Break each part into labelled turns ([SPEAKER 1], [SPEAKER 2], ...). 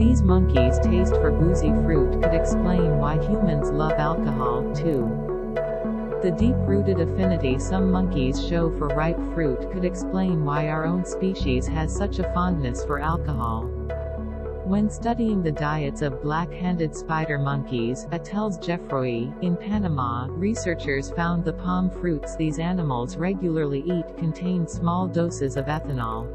[SPEAKER 1] These monkeys' taste for boozy fruit could explain why humans love alcohol, too. The deep-rooted affinity some monkeys show for ripe fruit could explain why our own species has such a fondness for alcohol. When studying the diets of black-handed spider monkeys, tells Jeffroy, in Panama, researchers found the palm fruits these animals regularly eat contain small doses of ethanol.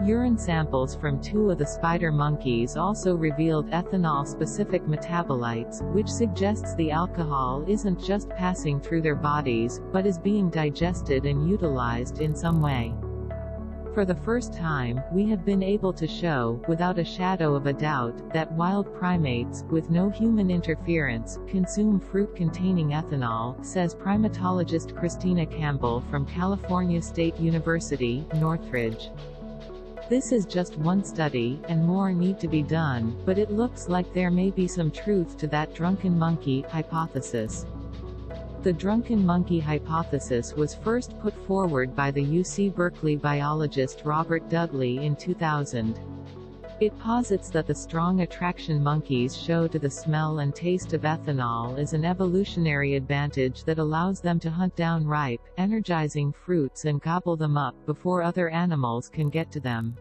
[SPEAKER 1] Urine samples from 2 of the spider monkeys also revealed ethanol-specific metabolites, which suggests the alcohol isn't just passing through their bodies, but is being digested and utilized in some way. For the first time, we have been able to show, without a shadow of a doubt, that wild primates, with no human interference, consume fruit containing ethanol, says primatologist Christina Campbell from California State University, Northridge. This is just one study, and more need to be done, but it looks like there may be some truth to that drunken monkey hypothesis. The drunken monkey hypothesis was first put forward by the UC Berkeley biologist Robert Dudley in 2000. It posits that the strong attraction monkeys show to the smell and taste of ethanol is an evolutionary advantage that allows them to hunt down ripe, energizing fruits and gobble them up before other animals can get to them.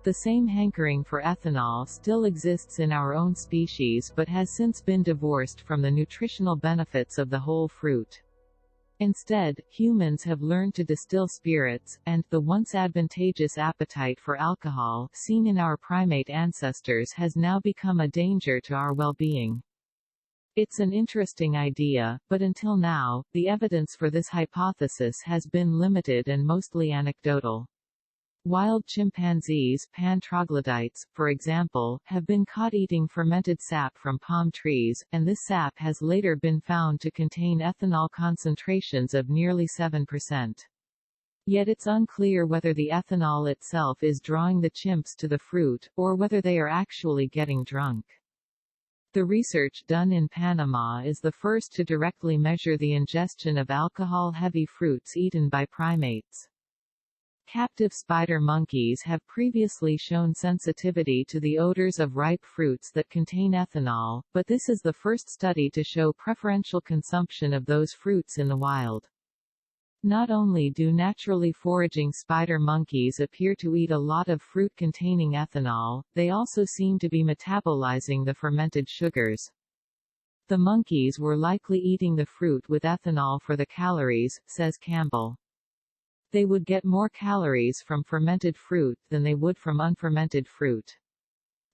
[SPEAKER 1] The same hankering for ethanol still exists in our own species but has since been divorced from the nutritional benefits of the whole fruit. Instead, humans have learned to distill spirits, and the once advantageous appetite for alcohol, seen in our primate ancestors, has now become a danger to our well-being. It's an interesting idea, but until now, the evidence for this hypothesis has been limited and mostly anecdotal. Wild chimpanzees, pan troglodytes, for example, have been caught eating fermented sap from palm trees, and this sap has later been found to contain ethanol concentrations of nearly 7%. Yet it's unclear whether the ethanol itself is drawing the chimps to the fruit, or whether they are actually getting drunk. The research done in Panama is the first to directly measure the ingestion of alcohol-heavy fruits eaten by primates. Captive spider monkeys have previously shown sensitivity to the odors of ripe fruits that contain ethanol, but this is the first study to show preferential consumption of those fruits in the wild. Not only do naturally foraging spider monkeys appear to eat a lot of fruit containing ethanol, they also seem to be metabolizing the fermented sugars. The monkeys were likely eating the fruit with ethanol for the calories, says Campbell. They would get more calories from fermented fruit than they would from unfermented fruit.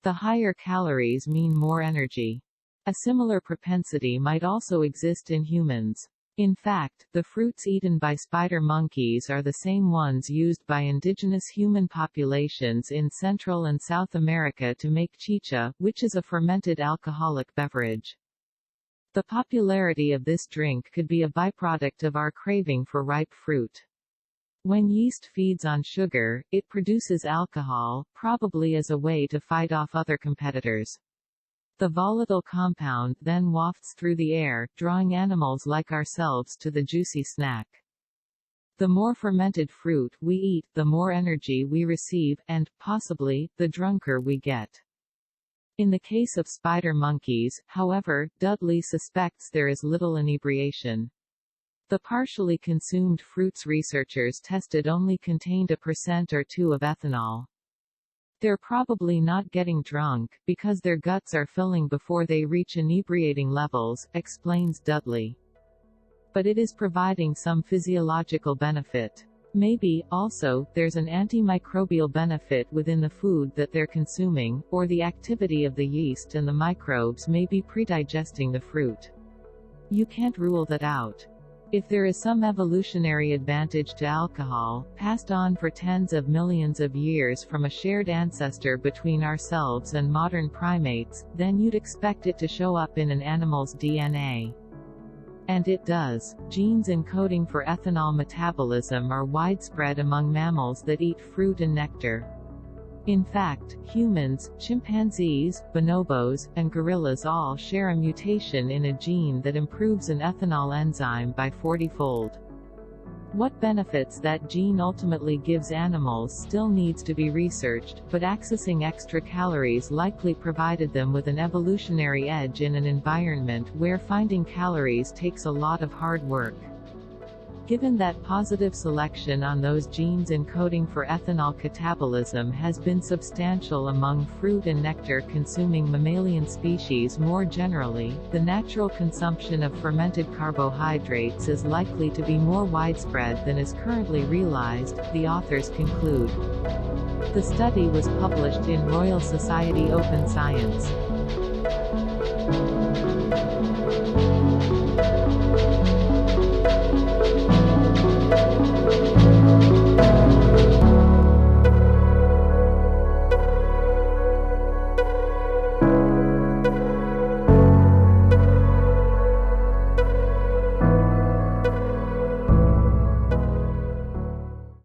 [SPEAKER 1] The higher calories mean more energy. A similar propensity might also exist in humans. In fact, the fruits eaten by spider monkeys are the same ones used by indigenous human populations in Central and South America to make chicha, which is a fermented alcoholic beverage. The popularity of this drink could be a byproduct of our craving for ripe fruit. When yeast feeds on sugar, it produces alcohol, probably as a way to fight off other competitors. The volatile compound then wafts through the air, drawing animals like ourselves to the juicy snack. The more fermented fruit we eat, the more energy we receive, and, possibly, the drunker we get. In the case of spider monkeys, however, Dudley suspects there is little inebriation. The partially consumed fruits researchers tested only contained 1% or 2% of ethanol. They're probably not getting drunk, because their guts are filling before they reach inebriating levels, explains Dudley. But it is providing some physiological benefit. Maybe, also, there's an antimicrobial benefit within the food that they're consuming, or the activity of the yeast and the microbes may be predigesting the fruit. You can't rule that out. If there is some evolutionary advantage to alcohol, passed on for tens of millions of years from a shared ancestor between ourselves and modern primates, then you'd expect it to show up in an animal's DNA. And it does. Genes encoding for ethanol metabolism are widespread among mammals that eat fruit and nectar. In fact, humans, chimpanzees, bonobos, and gorillas all share a mutation in a gene that improves an ethanol enzyme by 40-fold. What benefits that gene ultimately gives animals still needs to be researched, but accessing extra calories likely provided them with an evolutionary edge in an environment where finding calories takes a lot of hard work. Given that positive selection on those genes encoding for ethanol catabolism has been substantial among fruit and nectar-consuming mammalian species more generally, the natural consumption of fermented carbohydrates is likely to be more widespread than is currently realized, the authors conclude. The study was published in Royal Society Open Science.